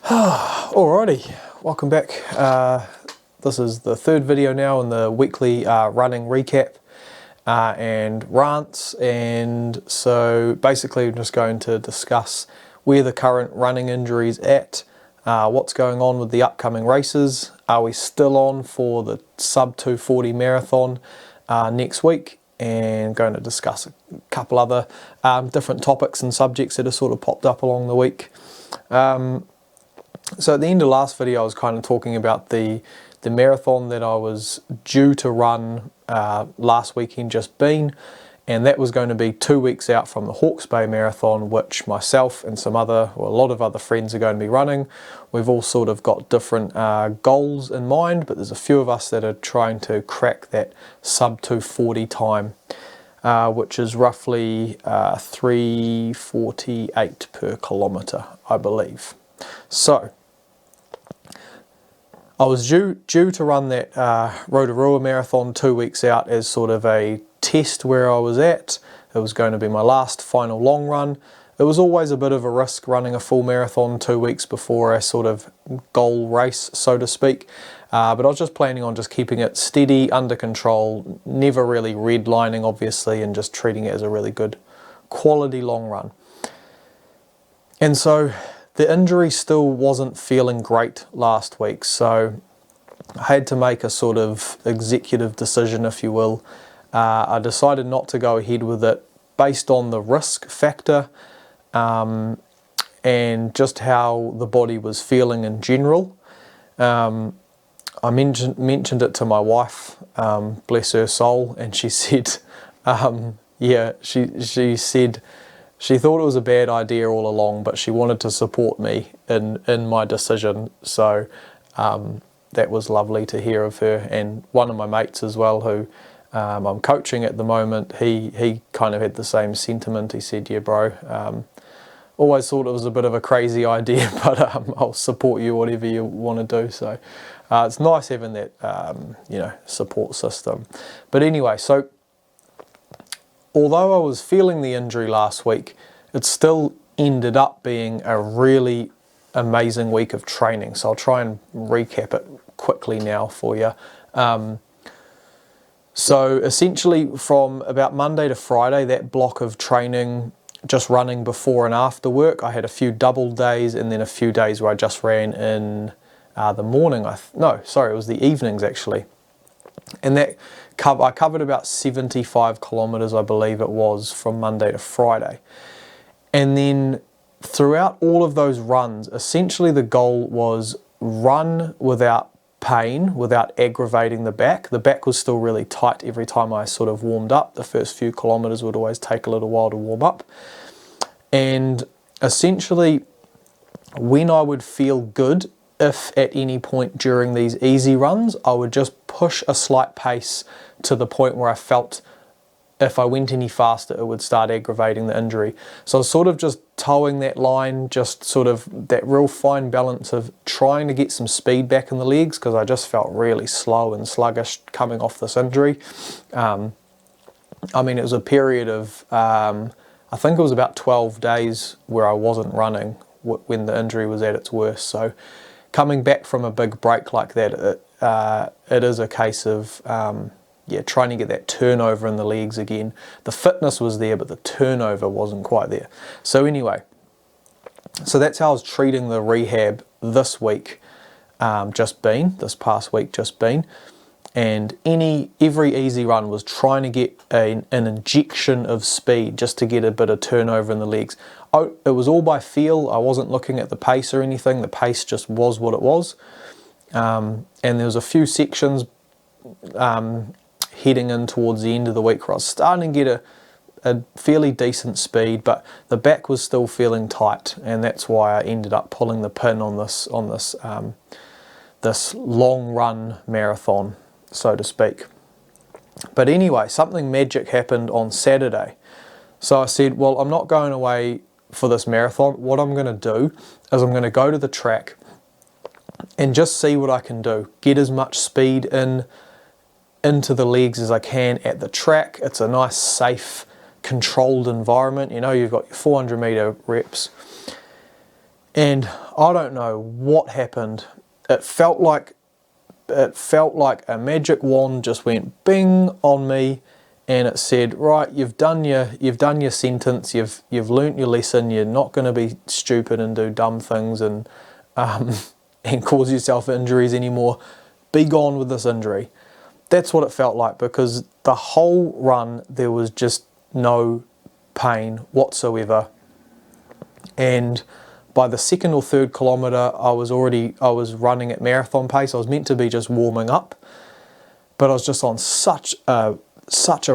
Alrighty, welcome back. This is the third video now in the weekly running recap and rants, and so basically I'm just going to discuss where the current running injury's at, what's going on with the upcoming races, are we still on for the sub 240 marathon next week, and going to discuss a couple other different topics and subjects that have sort of popped up along the week. So at the end of last video I was kind of talking about the marathon that I was due to run last weekend just been, and that was going to be 2 weeks out from the Hawke's Bay Marathon, which myself and a lot of other friends are going to be running. We've all sort of got different goals in mind, but there's a few of us that are trying to crack that sub 240 time, which is roughly 3:48 per kilometre, I believe. So I was due to run that Rotorua Marathon 2 weeks out as sort of a test where I was at. It was going to be my last final long run. It was always a bit of a risk running a full marathon 2 weeks before a sort of goal race, so to speak. But I was just planning on just keeping it steady, under control, never really redlining obviously, and just treating it as a really good quality long run. And so the injury still wasn't feeling great last week, so I had to make a sort of executive decision, if you will. I decided not to go ahead with it based on the risk factor and just how the body was feeling in general. I mentioned it to my wife, bless her soul, and she said, she said she thought it was a bad idea all along, but she wanted to support me in my decision. So that was lovely to hear of her. And one of my mates as well, who I'm coaching at the moment, he kind of had the same sentiment. He said, yeah bro, always thought it was a bit of a crazy idea, but I'll support you whatever you want to do. So it's nice having that support system. But anyway, so although I was feeling the injury last week, it still ended up being a really amazing week of training. So I'll try and recap it quickly now for you. So essentially from about Monday to Friday, that block of training, just running before and after work, I had a few double days and then a few days where I just ran in the morning. It was the evenings actually. And that I covered about 75 kilometres, I believe it was, from Monday to Friday. And then throughout all of those runs, essentially the goal was run without pain, without aggravating the back. The back was still really tight every time I sort of warmed up. The first few kilometres would always take a little while to warm up. And essentially, when I would feel good, if at any point during these easy runs, I would just push a slight pace to the point where I felt if I went any faster, it would start aggravating the injury. So I was sort of just towing that line, just sort of that real fine balance of trying to get some speed back in the legs, because I just felt really slow and sluggish coming off this injury. I mean, it was a period of, I think it was about 12 days where I wasn't running when the injury was at its worst. So coming back from a big break like that, it is a case of trying to get that turnover in the legs again. The fitness was there, but the turnover wasn't quite there. So anyway, so that's how I was treating the rehab this week, this past week just been. And every easy run was trying to get an injection of speed just to get a bit of turnover in the legs. It was all by feel. I wasn't looking at the pace or anything. The pace just was what it was. And there was a few sections heading in towards the end of the week where I was starting to get a fairly decent speed, but the back was still feeling tight, and that's why I ended up pulling the pin on this long run marathon, so to speak. But anyway, something magic happened on Saturday. So I said, well, I'm not going away for this marathon. What I'm going to do is I'm going to go to the track and just see what I can do. Get as much speed into the legs as I can at the track. It's a nice, safe, controlled environment. You know, you've got your 400 metre reps. And I don't know what happened. It felt like a magic wand just went bing on me, and it said, right, you've done your sentence, you've learnt your lesson, you're not going to be stupid and do dumb things and and cause yourself injuries anymore. Be gone with this injury. That's what it felt like, because the whole run there was just no pain whatsoever. And by the second or third kilometre, I was running at marathon pace. I was meant to be just warming up, but I was just on such a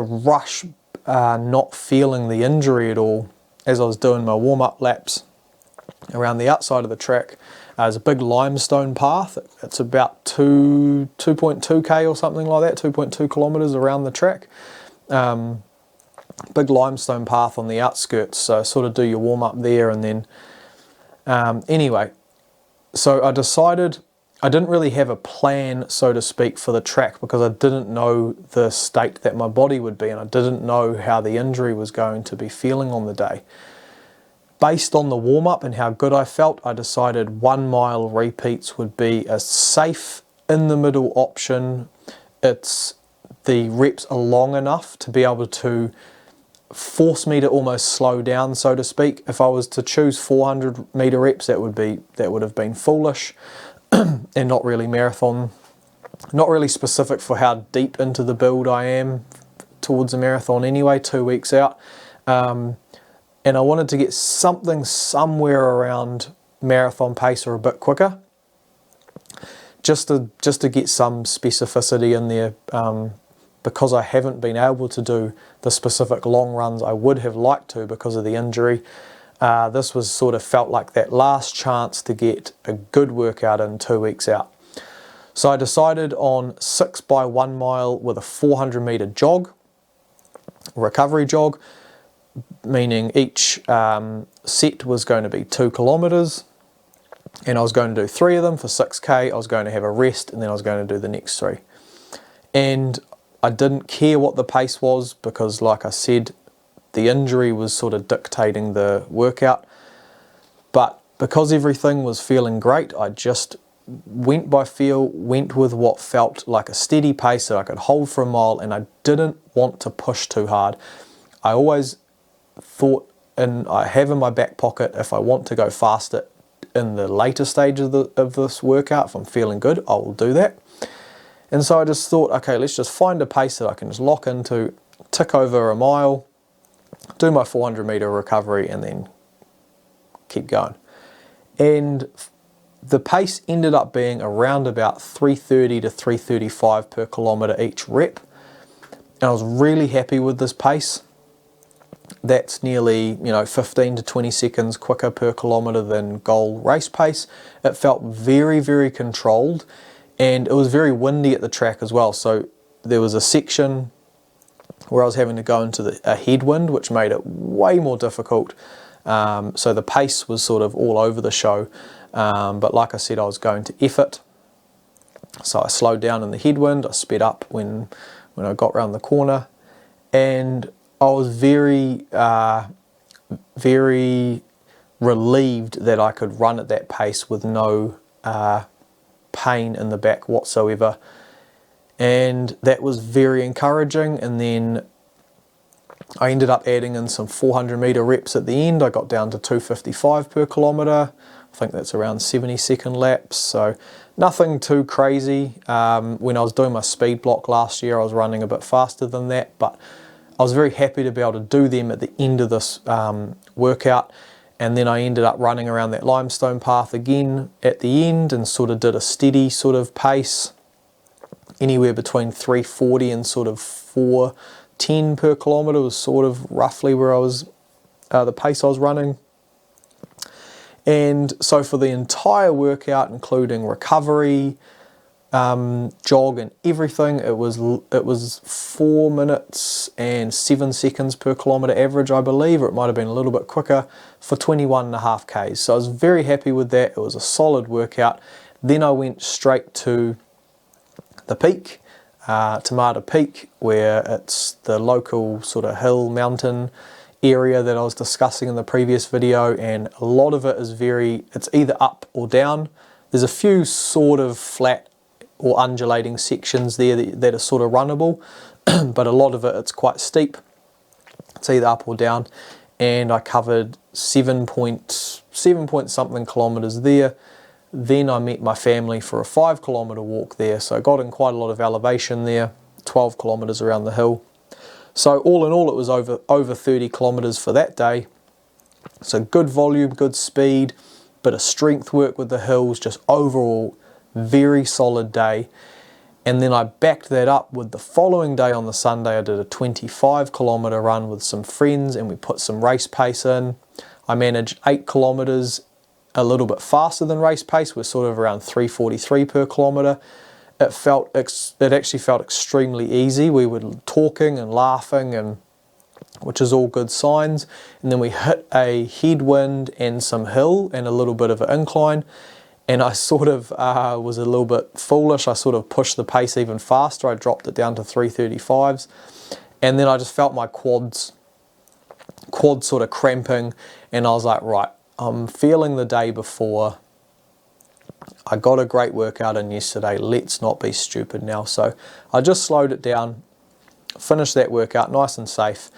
rush, not feeling the injury at all as I was doing my warm-up laps around the outside of the track. There's a big limestone path. It's about 2.2k or something like that, 2.2 kilometres around the track. Big limestone path on the outskirts, so sort of do your warm-up there, and then anyway, so I decided I didn't really have a plan, so to speak, for the track, because I didn't know the state that my body would be, and I didn't know how the injury was going to be feeling on the day. Based on the warm-up and how good I felt, I decided 1 mile repeats would be a safe in the middle option. The reps are long enough to be able to force me to almost slow down, so to speak. If I was to choose 400 meter reps, that would have been foolish and not really marathon, not really specific for how deep into the build I am towards a marathon anyway, 2 weeks out. And I wanted to get something somewhere around marathon pace or a bit quicker, just to get some specificity in there, because I haven't been able to do the specific long runs I would have liked to because of the injury. This was sort of felt like that last chance to get a good workout in 2 weeks out. So I decided on 6 by 1 mile with a 400 meter jog, recovery jog, meaning each set was going to be 2 kilometers, and I was going to do 3 of them for 6k. I was going to have a rest, and then I was going to do the next 3. And I didn't care what the pace was, because like I said, the injury was sort of dictating the workout. But because everything was feeling great, I just went by feel, went with what felt like a steady pace that I could hold for a mile, and I didn't want to push too hard. I always thought, and I have in my back pocket, if I want to go faster in the later stage of this workout, if I'm feeling good, I will do that. And so I just thought, okay, let's just find a pace that I can just lock into, tick over a mile, do my 400 meter recovery, and then keep going. And the pace ended up being around about 3:30 to 3:35 per kilometre each rep. And I was really happy with this pace. That's nearly 15 to 20 seconds quicker per kilometre than goal race pace. It felt very, very controlled, and it was very windy at the track as well. So there was a section where I was having to go into a headwind, which made it way more difficult. So the pace was sort of all over the show. But like I said, I was going to effort. So I slowed down in the headwind. I sped up when I got round the corner. And I was very, very relieved that I could run at that pace with no pain in the back whatsoever. And that was very encouraging. And then I ended up adding in some 400 meter reps at the end. I got down to 255 per kilometer. I think that's around 70-second laps. So nothing too crazy. When I was doing my speed block last year, I was running a bit faster than that, but I was very happy to be able to do them at the end of this workout. And then I ended up running around that limestone path again at the end and sort of did a steady sort of pace, anywhere between 340 and sort of 410 per kilometre was sort of roughly where I was, the pace I was running. And so for the entire workout, including recovery, jog and everything, it was 4 minutes and 7 seconds per kilometre average, I believe, or it might have been a little bit quicker, for 21.5 Ks. So I was very happy with that. It was a solid workout. Then I went straight to the peak, Tamata Peak, where it's the local sort of hill mountain area that I was discussing in the previous video, and a lot of it is it's either up or down. There's a few sort of flat or undulating sections there that are sort of runnable, but a lot of it's quite steep. It's either up or down, and I covered 7 point something kilometers there. Then I met my family for a 5 kilometer walk there, so I got in quite a lot of elevation there, 12 kilometers around the hill. So all in all, it was over 30 kilometers for that day. So good volume, good speed, bit of strength work with the hills, just overall very solid day. And then I backed that up with the following day on the Sunday. I did a 25 kilometer run with some friends, and we put some race pace in. I managed 8 kilometers a little bit faster than race pace. We're sort of around 3:43 per kilometer. It actually felt extremely easy. We were talking and laughing, and which is all good signs. And then we hit a headwind and some hill and a little bit of an incline, and I sort of was a little bit foolish. I sort of pushed the pace even faster. I dropped it down to 3:35s, and then I just felt my quads sort of cramping, and I was like, right, I'm feeling the day before. I got a great workout in yesterday, let's not be stupid now. So I just slowed it down, finished that workout nice and safe.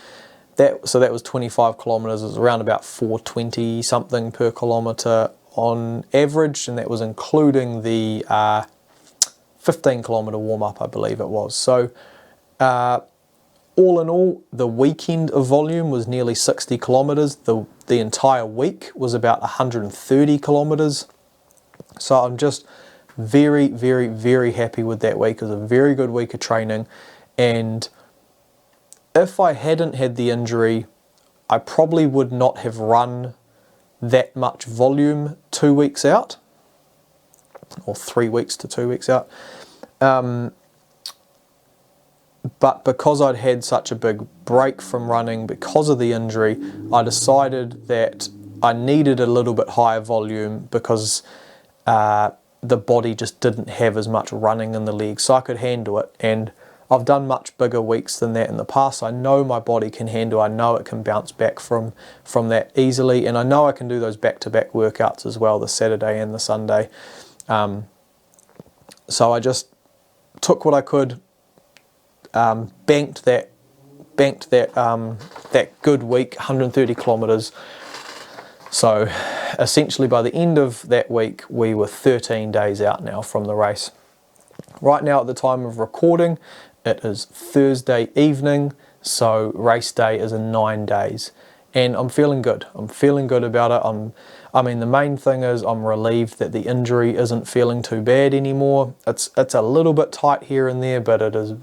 So that was 25 kilometers. It was around about 4:20 something per kilometer on average, and that was including the 15 kilometer warm up, I believe it was. So all in all, the weekend of volume was nearly 60 kilometers. The entire week was about 130 kilometers. So I'm just very, very, very happy with that week. It was a very good week of training, and if I hadn't had the injury, I probably would not have run that much volume 2 weeks out, or 3 weeks to 2 weeks out. But because I'd had such a big break from running because of the injury, I decided that I needed a little bit higher volume because the body just didn't have as much running in the legs, so I could handle it. And I've done much bigger weeks than that in the past. I know my body can handle, I know it can bounce back from that easily, and I know I can do those back-to-back workouts as well, the Saturday and the Sunday. So I just took what I could, banked that good week, 130 kilometers. So essentially by the end of that week, we were 13 days out now from the race. Right now at the time of recording, it is Thursday evening, so race day is in 9 days. And I'm feeling good. I'm feeling good about it. I mean, the main thing is I'm relieved that the injury isn't feeling too bad anymore. It's a little bit tight here and there, but it is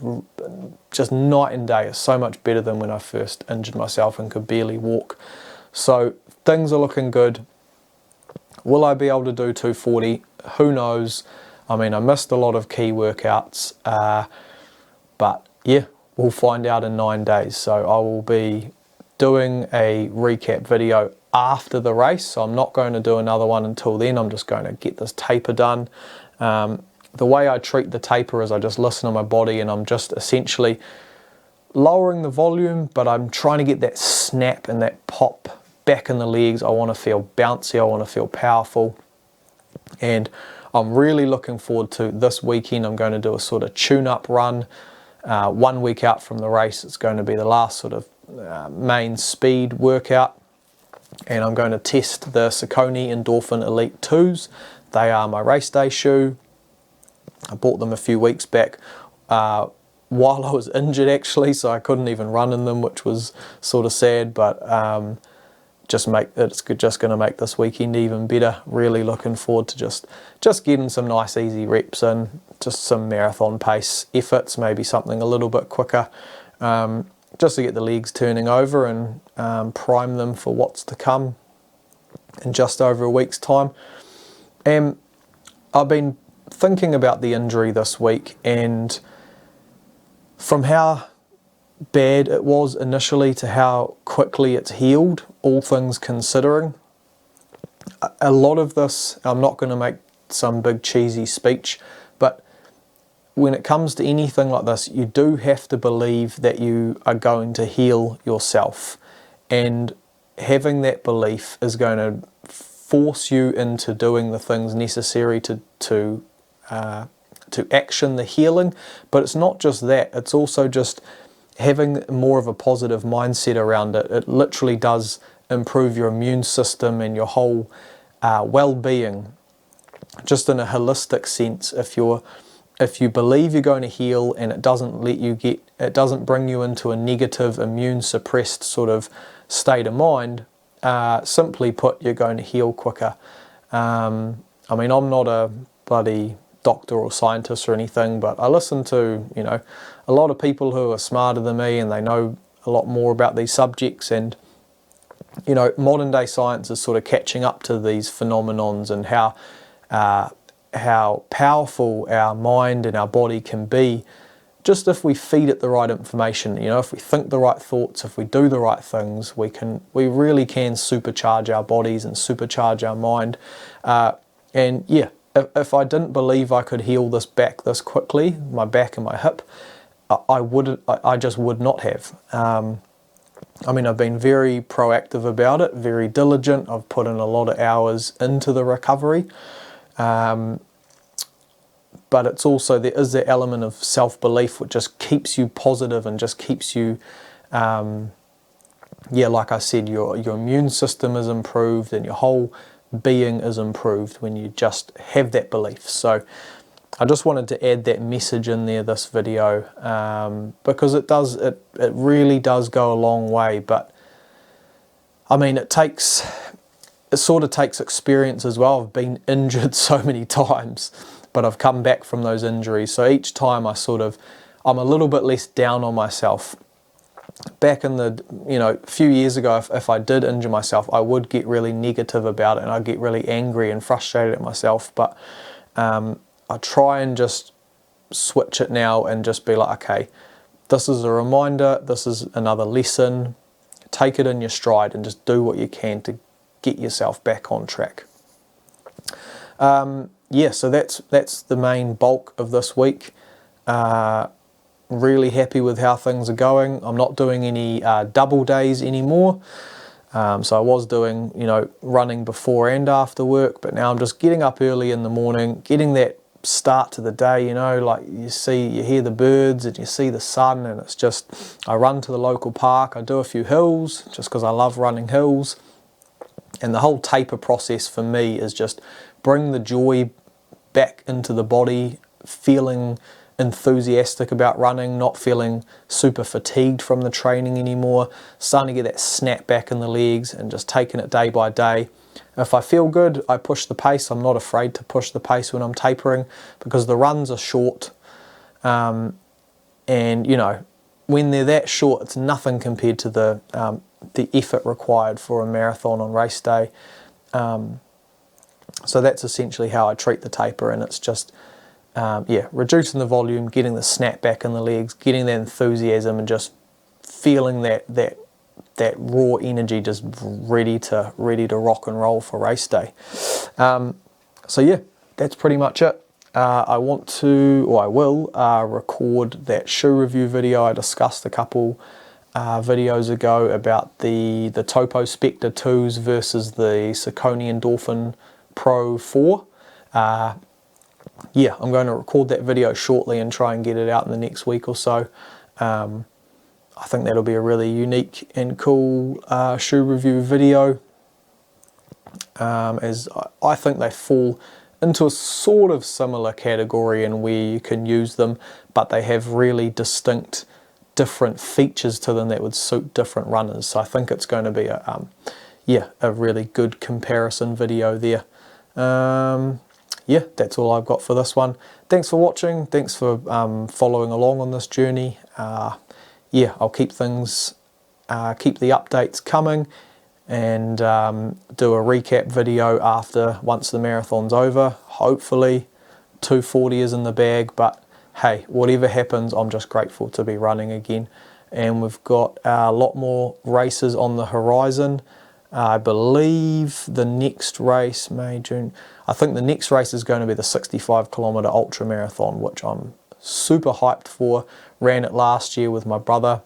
just night and day. It's so much better than when I first injured myself and could barely walk. So things are looking good. Will I be able to do 240? Who knows? I mean, I missed a lot of key workouts, but yeah, we'll find out in 9 days. So I will be doing a recap video after the race, so I'm not going to do another one until then. I'm just going to get this taper done. The way I treat the taper is I just listen to my body, and I'm just essentially lowering the volume, but I'm trying to get that snap and that pop back in the legs. I want to feel bouncy, I want to feel powerful, and I'm really looking forward to this weekend. I'm going to do a sort of tune-up run 1 week out from the race. It's going to be the last sort of main speed workout, and I'm going to test the Saucony Endorphin Elite 2s. They are my race day shoe. I bought them a few weeks back while I was injured actually, so I couldn't even run in them, which was sort of sad, but it's just going to make this weekend even better. Really looking forward to just getting some nice easy reps in, just some marathon pace efforts, maybe something a little bit quicker, just to get the legs turning over and prime them for what's to come in just over a week's time. And I've been thinking about the injury this week, and from how bad it was initially to how quickly it's healed, all things considering, a lot of this, I'm not going to make some big cheesy speech, but when it comes to anything like this, you do have to believe that you are going to heal yourself. and having that belief is going to force you into doing the things necessary to action the healing. But it's not just that, it's also just having more of a positive mindset around it. It literally does improve your immune system and your whole well-being, just in a holistic sense. If you believe you're going to heal and it doesn't bring you into a negative, immune suppressed sort of state of mind, simply put, you're going to heal quicker. I mean, I'm not a bloody doctor or scientist or anything, but I listen to, a lot of people who are smarter than me, and they know a lot more about these subjects, and modern day science is sort of catching up to these phenomenons, and how powerful our mind and our body can be just if we feed it the right information. If we think the right thoughts, if we do the right things, we really can supercharge our bodies and supercharge our mind. And yeah, if I didn't believe I could heal this back this quickly, my back and my hip, I just would not have. I mean, I've been very proactive about it, very diligent. I've put in a lot of hours into the recovery. But it's also, there is that element of self-belief which just keeps you positive and just keeps you, like I said, your immune system is improved and your whole being is improved when you just have that belief. So I just wanted to add that message in there, this video, because it really does go a long way. But I mean, it sort of takes experience as well. I've been injured so many times, but I've come back from those injuries. So each time I'm a little bit less down on myself. Back in the, few years ago, if I did injure myself, I would get really negative about it and I'd get really angry and frustrated at myself. But I try and just switch it now and just be like, okay, this is a reminder, this is another lesson. Take it in your stride and just do what you can to get yourself back on track. So that's the main bulk of this week. Really happy with how things are going. I'm not doing any double days anymore. So I was doing, running before and after work, but now I'm just getting up early in the morning, getting that start to the day, like you hear the birds and you see the sun, and it's just, I run to the local park, I do a few hills just because I love running hills. And the whole taper process for me is just bring the joy back into the body, feeling enthusiastic about running, not feeling super fatigued from the training anymore, starting to get that snap back in the legs and just taking it day by day. If I feel good, I push the pace. I'm not afraid to push the pace when I'm tapering because the runs are short. And, when they're that short, it's nothing compared to the effort required for a marathon on race day. So that's essentially how I treat the taper, and it's just, reducing the volume, getting the snap back in the legs, getting that enthusiasm, and just feeling that raw energy just ready to rock and roll for race day. That's pretty much it. I will record that shoe review video. I discussed a couple videos ago about the Topo Spectre 2s versus the Saucony Endorphin Pro 4. I'm going to record that video shortly and try and get it out in the next week or so. I think that'll be a really unique and cool shoe review video, as I think they fall into a sort of similar category in where you can use them, but they have really distinct different features to them that would suit different runners. So I think it's going to be a really good comparison video there. That's all I've got for this one. Thanks for watching. Thanks for following along on this journey. I'll keep the updates coming, and do a recap video once the marathon's over. Hopefully 240 is in the bag, but hey, whatever happens, I'm just grateful to be running again. And we've got a lot more races on the horizon. I believe the next race, May, June, I think the next race is going to be the 65 kilometre ultra marathon, which I'm super hyped for. Ran it last year with my brother.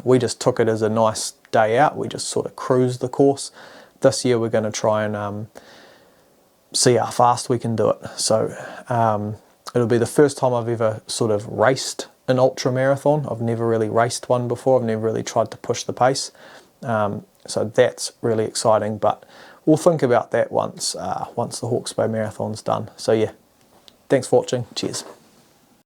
We just took it as a nice day out. We just sort of cruise the course. This year we're going to try and see how fast we can do it. So it'll be the first time I've ever sort of raced an ultra marathon. I've never really raced one before. I've never really tried to push the pace. So that's really exciting, but we'll think about that once the Hawke's Bay Marathon's done. So yeah, thanks for watching. Cheers.